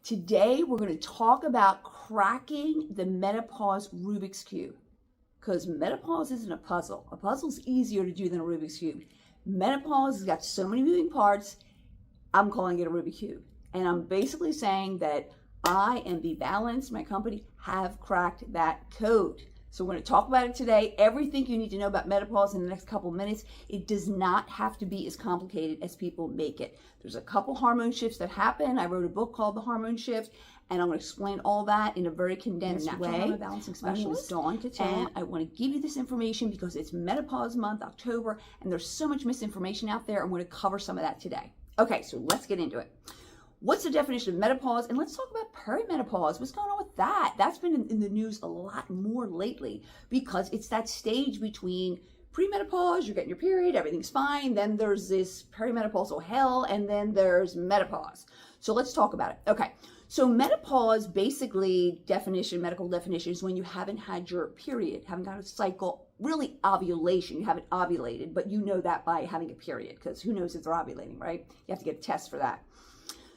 Today, we're going to talk about cracking the menopause Rubik's Cube. Because menopause isn't a puzzle. A puzzle's easier to do than a Rubik's Cube. Menopause has got so many moving parts, I'm calling it a Rubik's Cube. And I'm basically saying that I and BeBalanced, my company, have cracked that code. So we're going to talk about it today. Everything you need to know about menopause in the next couple of minutes. It does not have to be as complicated as people make it. There's a couple hormone shifts that happen. I wrote a book called The Hormone Shift, and I'm going to explain all that in a very condensed way. Hormone balancing specialist, Dawn, and I want to give you this information because it's Menopause Month, October, and there's so much misinformation out there. I'm going to cover some of that today. Okay, so let's get into it. What's the definition of menopause? And let's talk about perimenopause. What's going on with that? That's been in the news a lot more lately because it's that stage between premenopause, you're getting your period, everything's fine. Then there's this perimenopausal hell, and then there's menopause. So let's talk about it. Okay, so menopause, basically medical definition, is when you haven't had your period, haven't got a cycle, really ovulation. You haven't ovulated, but you know that by having a period because who knows if they're ovulating, right? You have to get a test for that.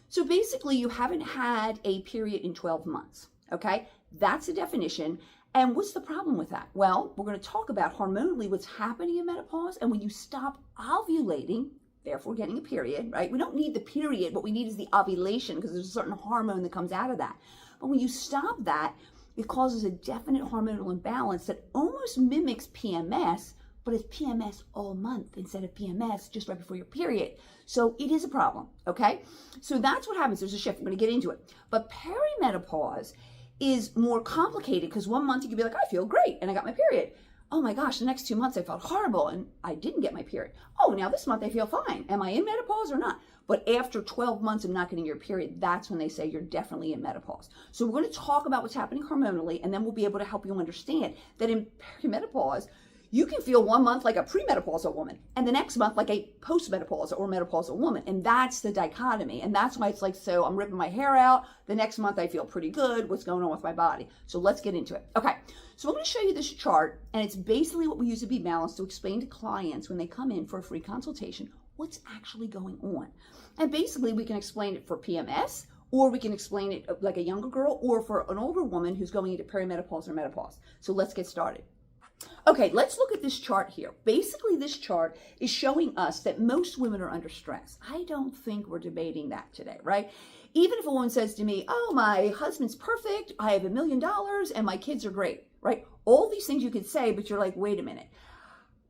So basically, you haven't had a period in 12 months, okay? That's the definition. And what's the problem with that? Well, we're going to talk about hormonally what's happening in menopause. And when you stop ovulating, therefore getting a period, right? We don't need the period. What we need is the ovulation because there's a certain hormone that comes out of that. But when you stop that, it causes a definite hormonal imbalance that almost mimics PMS, but it's PMS all month instead of PMS just right before your period. So it is a problem, okay? So that's what happens. There's a shift. I'm going to get into it. But perimenopause is more complicated because 1 month you could be like, I feel great, and I got my period. Oh my gosh, the next 2 months I felt horrible, and I didn't get my period. Oh, now this month I feel fine. Am I in menopause or not? But after 12 months of not getting your period, that's when they say you're definitely in menopause. So we're going to talk about what's happening hormonally, and then we'll be able to help you understand that in perimenopause, you can feel 1 month like a premenopausal woman and the next month like a postmenopausal or menopausal woman. And that's the dichotomy. And that's why it's like, so I'm ripping my hair out. The next month I feel pretty good. What's going on with my body? So let's get into it. Okay. So I'm going to show you this chart, and it's basically what we use at BeBalanced to explain to clients when they come in for a free consultation what's actually going on. And basically we can explain it for PMS, or we can explain it like a younger girl, or for an older woman who's going into perimenopause or menopause. So let's get started. Okay, let's look at this chart here. Basically, this chart is showing us that most women are under stress. I don't think we're debating that today, right? Even if a woman says to me, oh, my husband's perfect, I have $1 million, and my kids are great, right? All these things you could say, but you're like, wait a minute.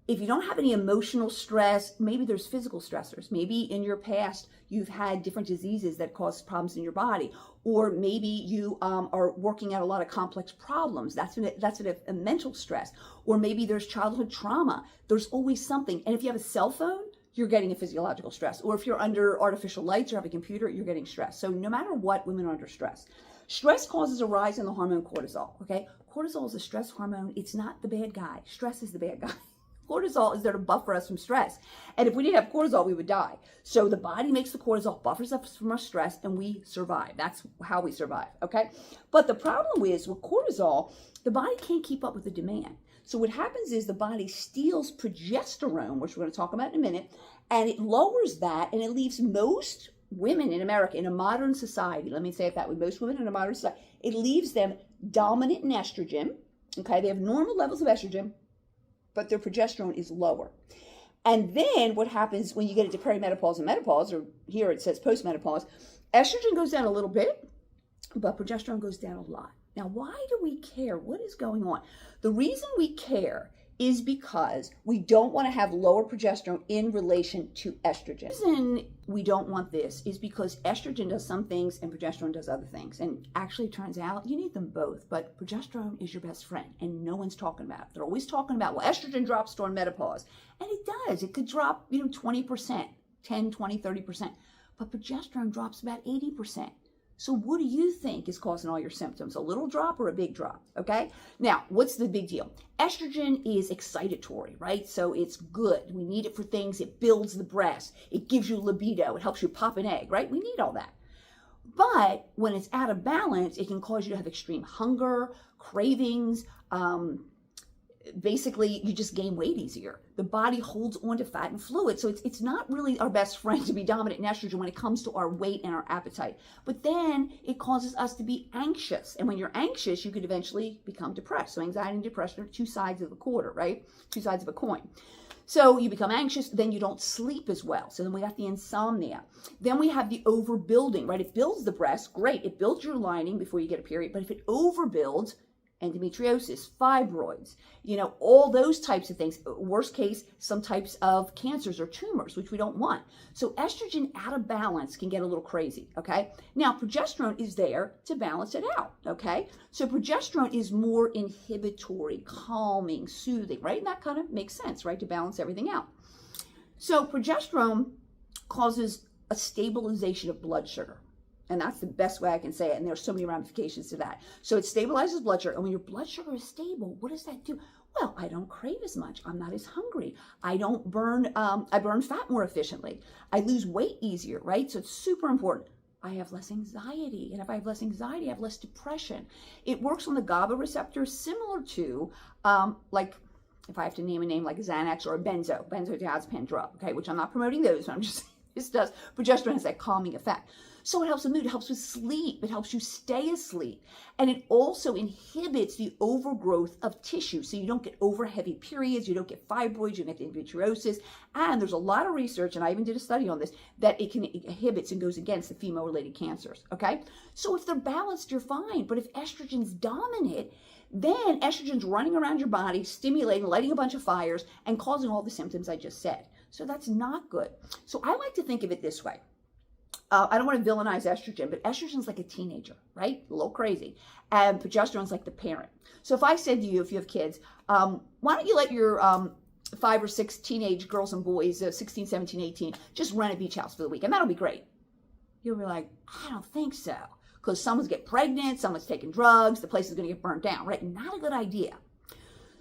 If you don't have any emotional stress, maybe there's physical stressors. Maybe in your past, you've had different diseases that cause problems in your body. Or maybe you are working out a lot of complex problems. That's a mental stress. Or maybe there's childhood trauma. There's always something. And if you have a cell phone, you're getting a physiological stress. Or if you're under artificial lights or have a computer, you're getting stress. So no matter what, women are under stress. Stress causes a rise in the hormone cortisol, okay? Cortisol is a stress hormone. It's not the bad guy. Stress is the bad guy. Cortisol is there to buffer us from stress. And if we didn't have cortisol, we would die. So the body makes the cortisol, buffers us from our stress, and we survive. That's how we survive, okay? But the problem is with cortisol, the body can't keep up with the demand. So what happens is the body steals progesterone, which we're going to talk about in a minute, and it lowers that, and it leaves most women in America, in a modern society, let me say it that way, most women in a modern society, it leaves them dominant in estrogen, okay? They have normal levels of estrogen, but their progesterone is lower. And then what happens when you get into perimenopause and menopause, or here it says postmenopause, estrogen goes down a little bit, but progesterone goes down a lot. Now, why do we care? What is going on? The reason we care is because we don't want to have lower progesterone in relation to estrogen. The reason we don't want this is because estrogen does some things and progesterone does other things. And actually, it turns out you need them both, but progesterone is your best friend, and no one's talking about it. They're always talking about, well, estrogen drops during menopause. And it does. It could drop, 20%, 10, 20, 30%. But progesterone drops about 80%. So what do you think is causing all your symptoms? A little drop or a big drop, okay? Now, what's the big deal? Estrogen is excitatory, right? So it's good. We need it for things. It builds the breast. It gives you libido. It helps you pop an egg, right? We need all that. But when it's out of balance, it can cause you to have extreme hunger, cravings, basically you just gain weight easier. The body holds on to fat and fluid. So it's not really our best friend to be dominant in estrogen when it comes to our weight and our appetite. But then it causes us to be anxious. And when you're anxious, you could eventually become depressed. So anxiety and depression are two sides of the quarter, right? Two sides of a coin. So you become anxious, then you don't sleep as well. So then we got the insomnia. Then we have the overbuilding, right? It builds the breast, great. It builds your lining before you get a period. But if it overbuilds, endometriosis, fibroids, all those types of things. Worst case, some types of cancers or tumors, which we don't want. So estrogen out of balance can get a little crazy, okay? Now, progesterone is there to balance it out, okay? So progesterone is more inhibitory, calming, soothing, right? And that kind of makes sense, right? To balance everything out. So progesterone causes a stabilization of blood sugar. And that's the best way I can say it. And there's so many ramifications to that. So it stabilizes blood sugar. And when your blood sugar is stable, what does that do? Well, I don't crave as much. I'm not as hungry. I don't burn, I burn fat more efficiently. I lose weight easier, right? So it's super important. I have less anxiety. And if I have less anxiety, I have less depression. It works on the GABA receptor similar to, like, if I have to name a name, like a Xanax or a benzodiazepine drug, okay? Which I'm not promoting those. I'm just saying this does. Progesterone has that calming effect. So it helps with mood, it helps with sleep, it helps you stay asleep. And it also inhibits the overgrowth of tissue. So you don't get over heavy periods, you don't get fibroids, you don't get endometriosis. And there's a lot of research, and I even did a study on this, that it inhibits and goes against the female-related cancers, okay? So if they're balanced, you're fine. But if estrogen's dominant, then estrogen's running around your body, stimulating, lighting a bunch of fires, and causing all the symptoms I just said. So that's not good. So I like to think of it this way. I don't want to villainize estrogen, but estrogen's like a teenager, right? A little crazy. And progesterone's like the parent. So if I said to you, if you have kids, why don't you let your 5 or 6 teenage girls and boys, 16, 17, 18, just rent a beach house for the week, and that'll be great. You'll be like, I don't think so. Because someone's getting pregnant, someone's taking drugs, the place is going to get burnt down, right? Not a good idea.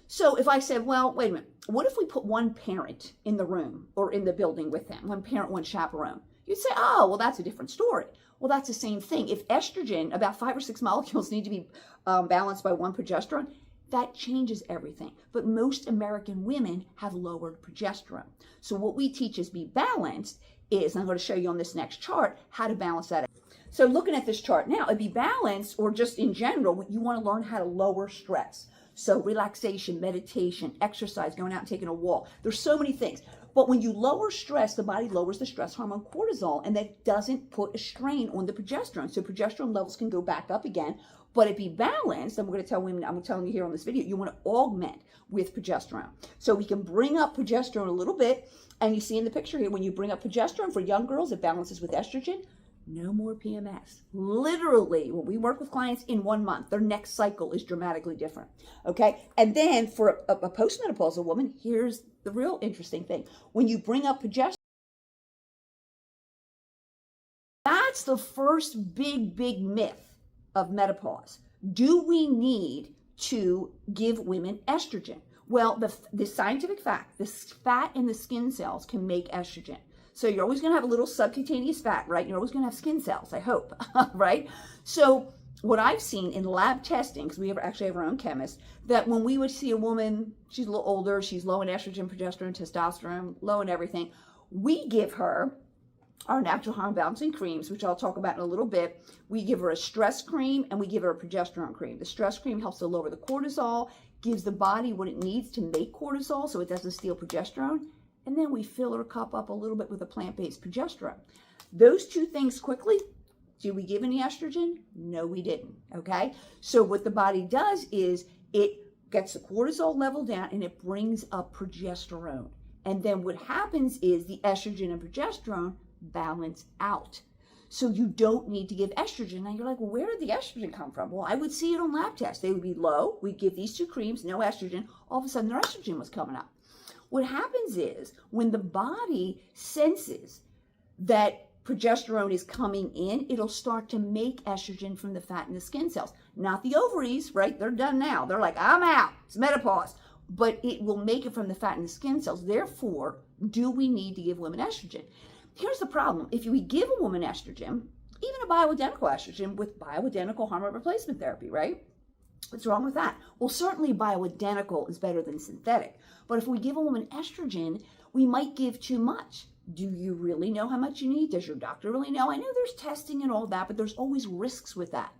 So if I said, well, wait a minute, what if we put one parent in the room or in the building with them? One parent, one chaperone. You'd say, oh, well, that's a different story. Well, that's the same thing. If estrogen, about 5 or 6 molecules need to be balanced by one progesterone, that changes everything. But most American women have lowered progesterone. So what we teach as BeBalanced is, and I'm going to show you on this next chart, how to balance that out. So looking at this chart now, at BeBalanced, or just in general, you want to learn how to lower stress. So relaxation, meditation, exercise, going out and taking a walk. There's so many things. But when you lower stress, the body lowers the stress hormone cortisol, and that doesn't put a strain on the progesterone. So progesterone levels can go back up again. But it be balanced, and we're going to tell women, I'm telling you here on this video, you want to augment with progesterone. So we can bring up progesterone a little bit, and you see in the picture here, when you bring up progesterone for young girls, it balances with estrogen. No more PMS. Literally, when we work with clients in 1 month, their next cycle is dramatically different. Okay? And then for a postmenopausal woman, here's the real interesting thing. When you bring up progesterone, that's the first big myth of menopause. Do we need to give women estrogen? Well, the scientific fact, the fat in the skin cells can make estrogen. So you're always going to have a little subcutaneous fat, right? You're always going to have skin cells, I hope, right? So what I've seen in lab testing, because we actually have our own chemist, that when we would see a woman, she's a little older, she's low in estrogen, progesterone, testosterone, low in everything, we give her our natural hormone balancing creams, which I'll talk about in a little bit. We give her a stress cream and we give her a progesterone cream. The stress cream helps to lower the cortisol, gives the body what it needs to make cortisol so it doesn't steal progesterone. And then we fill her cup up a little bit with a plant-based progesterone. Those two things quickly. Did we give any estrogen? No, we didn't, okay? So what the body does is it gets the cortisol level down and it brings up progesterone. And then what happens is the estrogen and progesterone balance out. So you don't need to give estrogen. Now you're like, well, where did the estrogen come from? Well, I would see it on lab tests. They would be low. We'd give these 2 creams, no estrogen. All of a sudden their estrogen was coming up. What happens is when the body senses that progesterone is coming in, it'll start to make estrogen from the fat in the skin cells. Not the ovaries, right? They're done now. They're like, I'm out. It's menopause. But it will make it from the fat in the skin cells. Therefore, do we need to give women estrogen? Here's the problem. If we give a woman estrogen, even a bioidentical estrogen with bioidentical hormone replacement therapy, right? What's wrong with that? Well, certainly bioidentical is better than synthetic. But if we give a woman estrogen, we might give too much. Do you really know how much you need? Does your doctor really know? I know there's testing and all that, but there's always risks with that.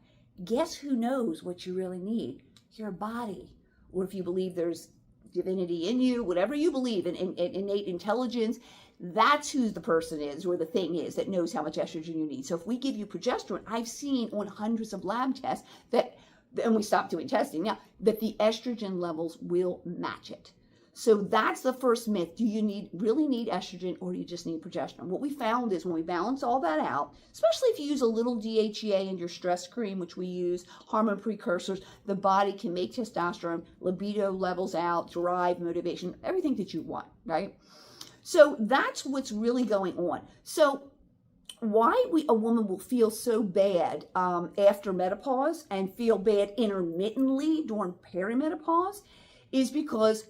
Guess who knows what you really need? Your body. Or if you believe there's divinity in you, whatever you believe in innate intelligence, that's who the person is or the thing is that knows how much estrogen you need. So if we give you progesterone, I've seen on hundreds of lab tests that, and we stopped doing testing now, that the estrogen levels will match it. So that's the first myth. Do you really need estrogen, or do you just need progesterone? What we found is when we balance all that out, especially if you use a little DHEA in your stress cream, which we use, hormone precursors, the body can make testosterone, libido levels out, drive, motivation, everything that you want, right? So that's what's really going on. So why a woman will feel so bad after menopause and feel bad intermittently during perimenopause is because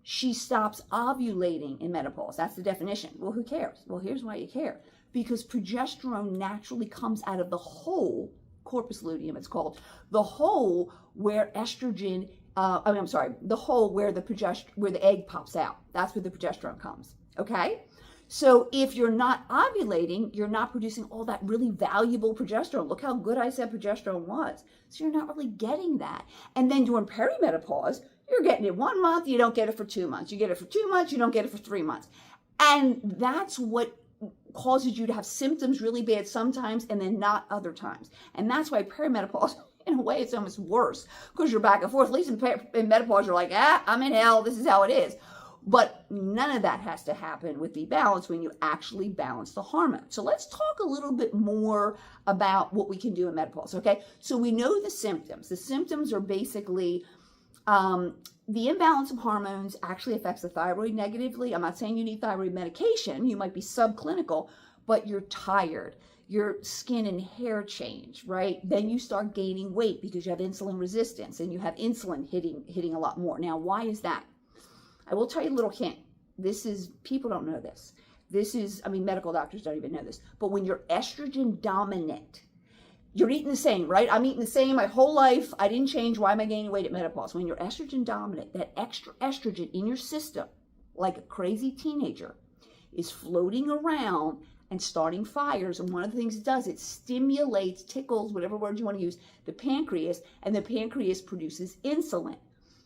she stops ovulating in menopause. That's the definition. Well, who cares? Well, here's why you care. Because progesterone naturally comes out of the hole, corpus luteum it's called, the hole where estrogen, the hole where the egg pops out. That's where the progesterone comes, okay? So if you're not ovulating, you're not producing all that really valuable progesterone. Look how good I said progesterone was. So you're not really getting that. And then during perimenopause, you're getting it 1 month, you don't get it for 2 months. You get it for 2 months, you don't get it for 3 months. And that's what causes you to have symptoms really bad sometimes and then not other times. And that's why perimenopause, in a way, it's almost worse because you're back and forth. At least in menopause, you're like, I'm in hell, this is how it is. But none of that has to happen with BeBalanced when you actually balance the hormone. So let's talk a little bit more about what we can do in menopause, okay? So we know the symptoms. The symptoms are basically the imbalance of hormones actually affects the thyroid negatively. I'm not saying you need thyroid medication. You might be subclinical, but you're tired. Your skin and hair change, right? Then you start gaining weight because you have insulin resistance and you have insulin hitting a lot more. Now, why is that? I will tell you a little hint. People don't know this. Medical doctors don't even know this. But when you're estrogen dominant, you're eating the same, right? I'm eating the same my whole life. I didn't change. Why am I gaining weight at menopause? When you're estrogen dominant, that extra estrogen in your system, like a crazy teenager, is floating around and starting fires. And one of the things it does, it stimulates, tickles, whatever word you want to use, the pancreas, and the pancreas produces insulin.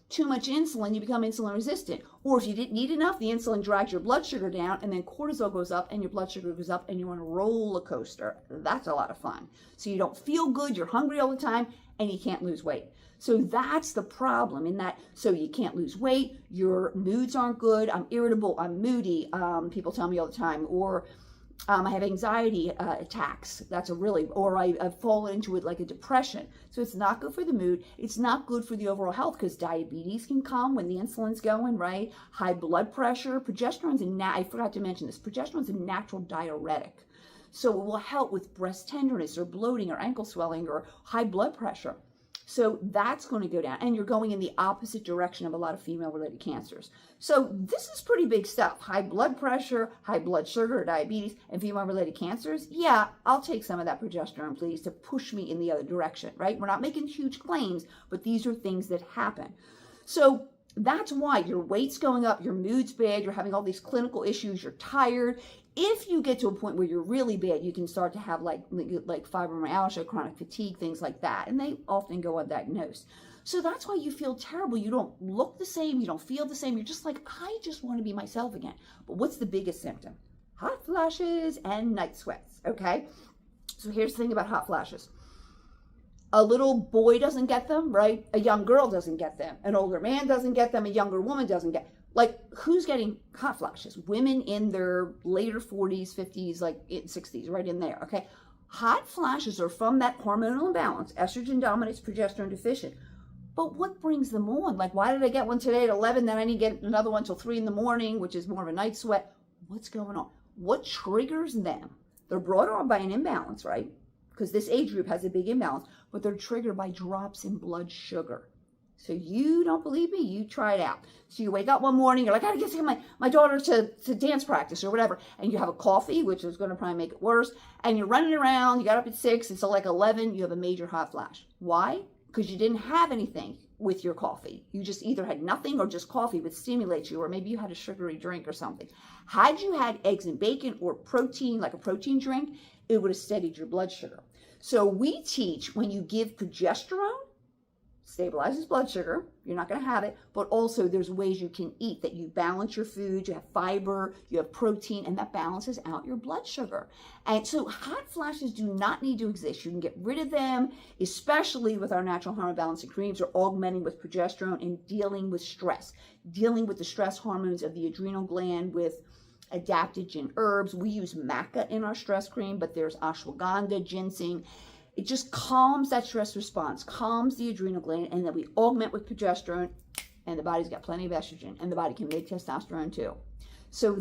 Too much insulin, you become insulin resistant. Or if you didn't eat enough, the insulin drags your blood sugar down, and then cortisol goes up, and your blood sugar goes up, and you're on a roller coaster. That's a lot of fun. So you don't feel good, you're hungry all the time, and you can't lose weight. So that's the problem in that. So you can't lose weight, your moods aren't good, I'm irritable, I'm moody, people tell me all the time, or I have anxiety attacks. Or I've fallen into it like a depression. So it's not good for the mood. It's not good for the overall health because diabetes can come when the insulin's going, right? High blood pressure. I forgot to mention this. Progesterone's a natural diuretic. So it will help with breast tenderness or bloating or ankle swelling or high blood pressure. So that's going to go down. And you're going in the opposite direction of a lot of female-related cancers. So this is pretty big stuff. High blood pressure, high blood sugar, diabetes, and female-related cancers. Yeah, I'll take some of that progesterone, please, to push me in the other direction, right? We're not making huge claims, but these are things that happen. So that's why your weight's going up, your mood's bad, you're having all these clinical issues, you're tired. If you get to a point where you're really bad, you can start to have like fibromyalgia, chronic fatigue, things like that. And they often go undiagnosed. So that's why you feel terrible. You don't look the same. You don't feel the same. You're just like, I just want to be myself again. But what's the biggest symptom? Hot flashes and night sweats, okay? So here's the thing about hot flashes. A little boy doesn't get them, right? A young girl doesn't get them. An older man doesn't get them. A younger woman doesn't get them. Like, who's getting hot flashes? Women in their later 40s, 50s, like 60s, right in there, okay? Hot flashes are from that hormonal imbalance. Estrogen dominates, progesterone deficient. But what brings them on? Like, why did I get one today at 11, then I need to get another one till 3 in the morning, which is more of a night sweat? What's going on? What triggers them? They're brought on by an imbalance, right? Because this age group has a big imbalance, but they're triggered by drops in blood sugar. So you don't believe me? You try it out. So you wake up one morning, you're like, I gotta get my daughter to dance practice or whatever. And you have a coffee, which is gonna probably make it worse. And you're running around, you got up at 6, it's like 11, you have a major hot flash. Why? because you didn't have anything with your coffee. You just either had nothing or just coffee would stimulate you, or maybe you had a sugary drink or something. Had you had eggs and bacon or protein, like a protein drink, it would have steadied your blood sugar. So we teach when you give progesterone, stabilizes blood sugar, you're not going to have it, but also there's ways you can eat that you balance your food, you have fiber, you have protein, and that balances out your blood sugar. And so hot flashes do not need to exist. You can get rid of them, especially with our natural hormone balancing creams or augmenting with progesterone and dealing with stress, dealing with the stress hormones of the adrenal gland with adaptogen herbs. We use maca in our stress cream, but there's ashwagandha, ginseng. It just calms that stress response, calms the adrenal gland, and then we augment with progesterone, and the body's got plenty of estrogen, and the body can make testosterone too. So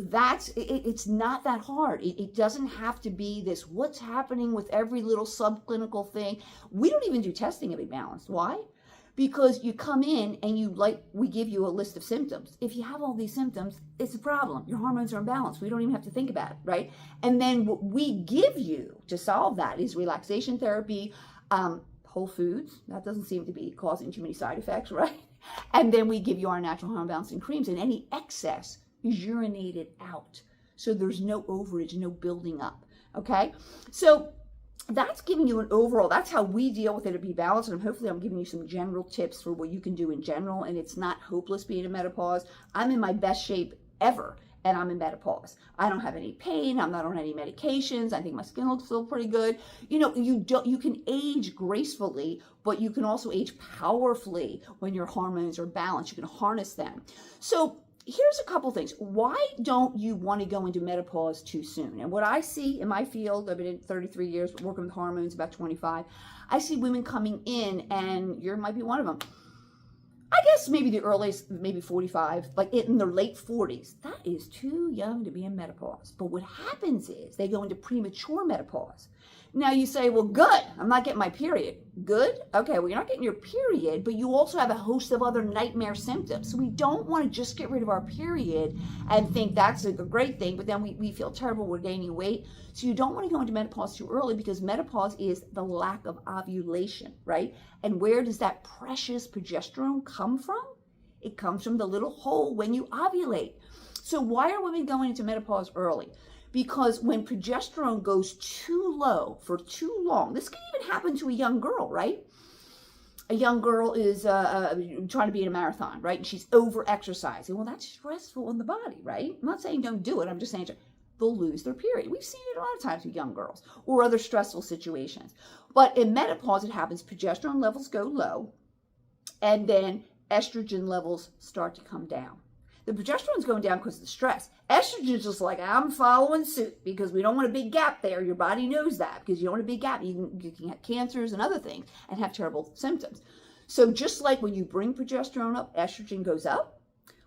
it's not that hard. It doesn't have to be this, what's happening with every little subclinical thing. We don't even do testing of BeBalanced. Why? Because you come in and we give you a list of symptoms. If you have all these symptoms, it's a problem. Your hormones are imbalanced. We don't even have to think about it, right? And then what we give you to solve that is relaxation therapy, whole foods. That doesn't seem to be causing too many side effects, right? And then we give you our natural hormone balancing creams, and any excess is urinated out. So there's no overage, no building up, okay? So that's giving you an overall, that's how we deal with it at BeBalanced, and hopefully I'm giving you some general tips for what you can do in general, and it's not hopeless being in menopause. I'm in my best shape ever, and I'm in menopause. I don't have any pain, I'm not on any medications, I think my skin looks still pretty good. You know, you can age gracefully, but you can also age powerfully when your hormones are balanced. You can harness them. So here's a couple things. Why don't you want to go into menopause too soon? And what I see in my field, I've been in 33 years, working with hormones, about 25. I see women coming in, and you might be one of them. I guess maybe the earliest, maybe 45, like in their late 40s. That is too young to be in menopause. But what happens is they go into premature menopause. Now you say, well, good, I'm not getting my period. Good? Okay, well, you're not getting your period, but you also have a host of other nightmare symptoms. So we don't want to just get rid of our period and think that's a great thing, but then we feel terrible, we're gaining weight. So you don't want to go into menopause too early, because menopause is the lack of ovulation, right? And where does that precious progesterone come from? It comes from the little hole when you ovulate. So why are women going into menopause early? Because when progesterone goes too low for too long, this can even happen to a young girl, right? A young girl is trying to be in a marathon, right? And she's over-exercising. Well, that's stressful on the body, right? I'm not saying don't do it. I'm just saying they'll lose their period. We've seen it a lot of times with young girls or other stressful situations. But in menopause, it happens. Progesterone levels go low, and then estrogen levels start to come down. The progesterone's going down because of the stress. Estrogen's just like, I'm following suit, because we don't want a big gap there. Your body knows that, because you don't want a big gap. You can have cancers and other things and have terrible symptoms. So just like when you bring progesterone up, estrogen goes up.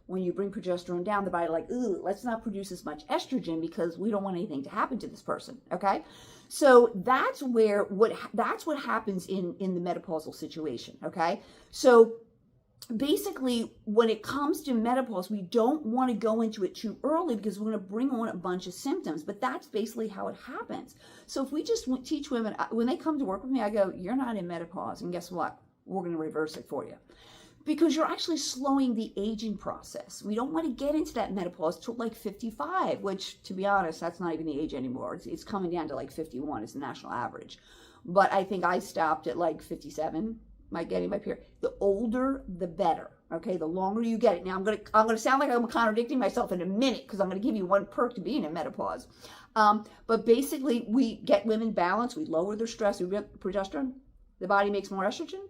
When you bring progesterone down, the body like, ooh, let's not produce as much estrogen because we don't want anything to happen to this person, okay? So that's what happens in the menopausal situation, okay? So basically, when it comes to menopause, we don't want to go into it too early, because we're going to bring on a bunch of symptoms. But that's basically how it happens. So if we just teach women, when they come to work with me, I go, you're not in menopause. And guess what? We're going to reverse it for you. Because you're actually slowing the aging process. We don't want to get into that menopause till like 55, which, to be honest, that's not even the age anymore. It's coming down to like 51 is the national average. But I think I stopped at like 57. Getting my period. The older, the better. Okay, the longer you get it. Now I'm gonna sound like I'm contradicting myself in a minute, because I'm gonna give you one perk to being in menopause. But basically, we get women balanced. We lower their stress. We get progesterone. The body makes more estrogen.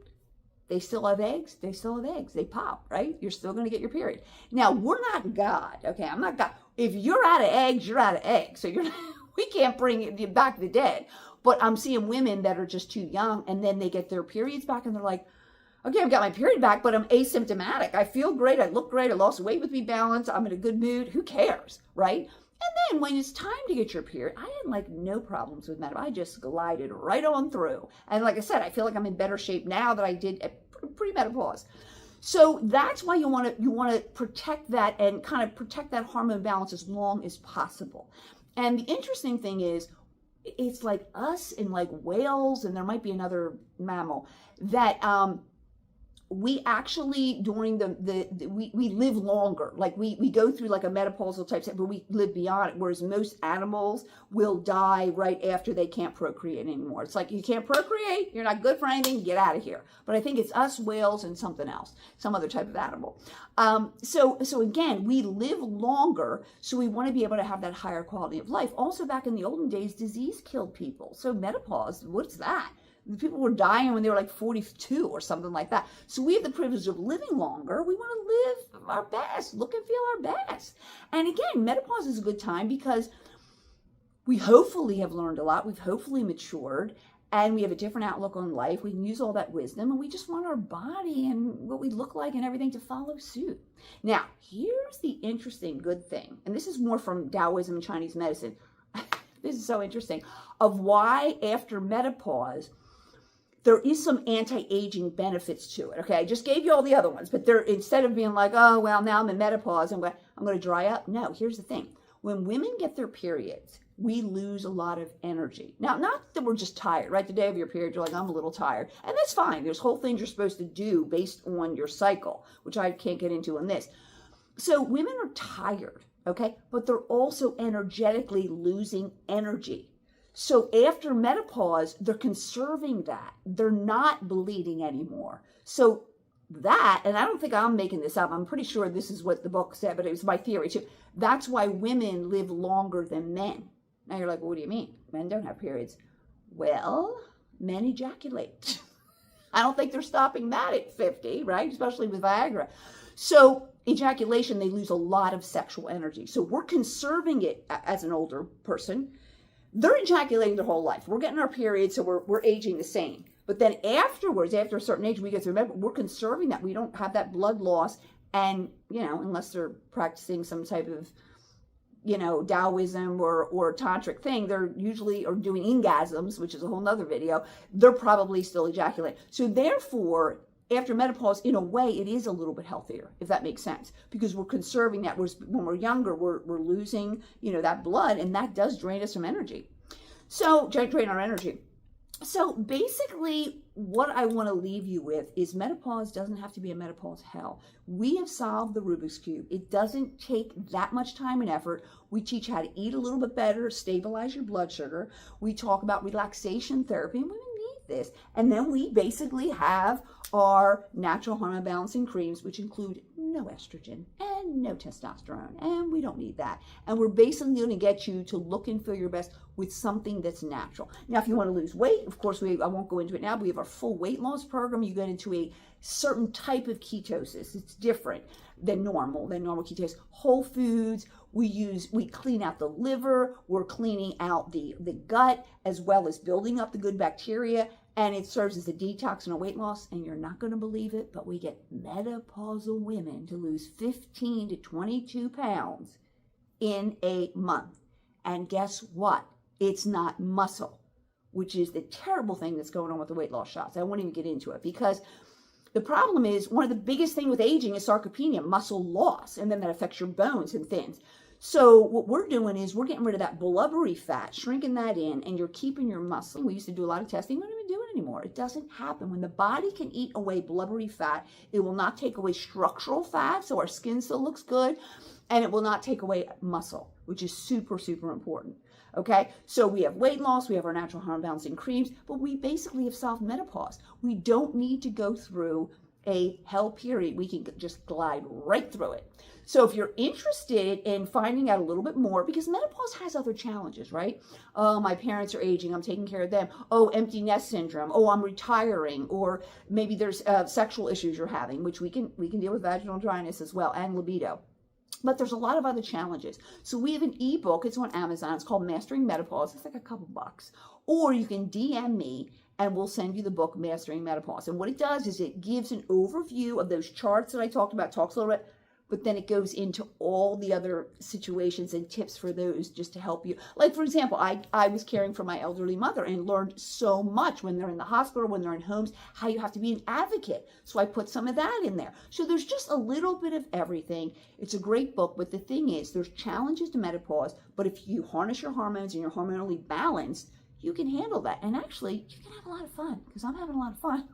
They still have eggs. They still have eggs. They pop, right? You're still gonna get your period. Now we're not God. Okay, I'm not God. If you're out of eggs, you're out of eggs. So we can't bring you back the dead. But I'm seeing women that are just too young, and then they get their periods back, and they're like, okay, I've got my period back, but I'm asymptomatic. I feel great. I look great. I lost weight with BeBalanced. I'm in a good mood. Who cares, right? And then when it's time to get your period, I had like no problems with menopause. I just glided right on through. And like I said, I feel like I'm in better shape now than I did at pre-menopause. So that's why you want to protect that and kind of protect that hormone balance as long as possible. And the interesting thing is, it's like us and like whales, and there might be another mammal that we actually during we live longer. Like we go through like a menopausal type but we live beyond it, whereas most animals will die right after they can't procreate anymore. It's like, you can't procreate, you're not good for anything, get out of here. But I think it's us, whales, and something else, some other type of animal. So again, we live longer, so we want to be able to have that higher quality of life. Also, back in the olden days, disease killed people. So menopause, what's that? People were dying when they were like 42 or something like that. So we have the privilege of living longer. We want to live our best, look and feel our best. And again, menopause is a good time because we hopefully have learned a lot. We've hopefully matured, and we have a different outlook on life. We can use all that wisdom, and we just want our body and what we look like and everything to follow suit. Now, here's the interesting good thing, and this is more from Taoism and Chinese medicine. This is so interesting, of why after menopause, there is some anti-aging benefits to it. Okay, I just gave you all the other ones, but they're, instead of being like, oh, well, now I'm in menopause, I'm going to dry up. No, here's the thing. When women get their periods, we lose a lot of energy. Now, not that we're just tired, right? The day of your period, you're like, I'm a little tired. And that's fine. There's whole things you're supposed to do based on your cycle, which I can't get into in this. So women are tired, okay? But they're also energetically losing energy. So after menopause, they're conserving that. They're not bleeding anymore. So that, and I don't think I'm making this up, I'm pretty sure this is what the book said, but it was my theory too. That's why women live longer than men. Now you're like, well, what do you mean? Men don't have periods. Well, men ejaculate. I don't think they're stopping that at 50, right? Especially with Viagra. So ejaculation, they lose a lot of sexual energy. So we're conserving it as an older person. They're ejaculating their whole life. We're getting our periods, so we're aging the same. But then afterwards, after a certain age, we get to remember, we're conserving that. We don't have that blood loss. And, unless they're practicing some type of, Taoism or tantric thing, they're usually, or doing ingasms, which is a whole nother video, they're probably still ejaculating. So therefore, after menopause, in a way, it is a little bit healthier, if that makes sense, because we're conserving that. When we're younger, we're losing, that blood, and that does drain us from energy. So, drain our energy. So basically, what I want to leave you with is menopause doesn't have to be a menopause hell. We have solved the Rubik's Cube. It doesn't take that much time and effort. We teach how to eat a little bit better, stabilize your blood sugar. We talk about relaxation therapy, and women need this. And then we basically have our natural hormone balancing creams, which include no estrogen and no testosterone, and we don't need that. And we're basically going to get you to look and feel your best with something that's natural. Now, if you want to lose weight, of course, I won't go into it now, but we have our full weight loss program. You get into a certain type of ketosis. It's different than normal ketosis. Whole foods, we clean out the liver, we're cleaning out the gut, as well as building up the good bacteria, and it serves as a detox and a weight loss. And you're not going to believe it, but we get menopausal women to lose 15 to 22 pounds in a month. And guess what? It's not muscle, which is the terrible thing that's going on with the weight loss shots. I won't even get into it, because the problem is, one of the biggest things with aging is sarcopenia, muscle loss, and then that affects your bones and thins. So what we're doing is we're getting rid of that blubbery fat, shrinking that in, and you're keeping your muscle. We used to do a lot of testing. We don't even do it anymore. It doesn't happen. When the body can eat away blubbery fat, it will not take away structural fat, so our skin still looks good, and it will not take away muscle, which is super, super important. Okay, so we have weight loss, we have our natural hormone balancing creams, but we basically have solved menopause. We don't need to go through a hell period. We can just glide right through it. So if you're interested in finding out a little bit more, because menopause has other challenges, right? Oh, my parents are aging, I'm taking care of them. Oh, empty nest syndrome. Oh, I'm retiring. Or maybe there's sexual issues you're having, which we can deal with vaginal dryness as well, and libido. But there's a lot of other challenges. So we have an ebook. It's on Amazon. It's called Mastering Menopause. It's like a couple bucks. Or you can DM me and we'll send you the book Mastering Menopause. And what it does is it gives an overview of those charts that I talked about. Talks a little bit but then it goes into all the other situations and tips for those just to help you. Like, for example, I was caring for my elderly mother and learned so much when they're in the hospital, when they're in homes, how you have to be an advocate. So I put some of that in there. So there's just a little bit of everything. It's a great book, but the thing is, there's challenges to menopause, but if you harness your hormones and you're hormonally balanced, you can handle that. And actually, you can have a lot of fun, because I'm having a lot of fun.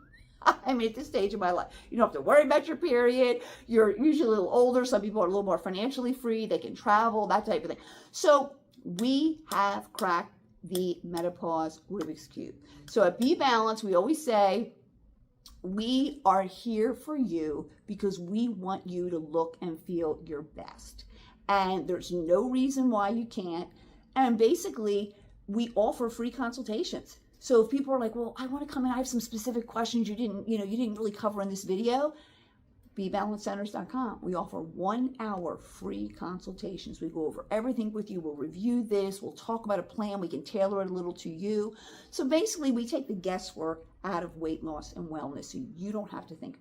I mean, at this stage of my life, you don't have to worry about your period. You're usually a little older. Some people are a little more financially free. They can travel, that type of thing. So we have cracked the menopause Rubik's Cube. So at BeBalanced, we always say, we are here for you because we want you to look and feel your best. And there's no reason why you can't. And basically, we offer free consultations. So if people are like, well, I want to come in, I have some specific questions you didn't really cover in this video, BeBalancedCenters.com. We offer 1 hour free consultations. We go over everything with you. We'll review this. We'll talk about a plan. We can tailor it a little to you. So basically, we take the guesswork out of weight loss and wellness, so you don't have to think about it.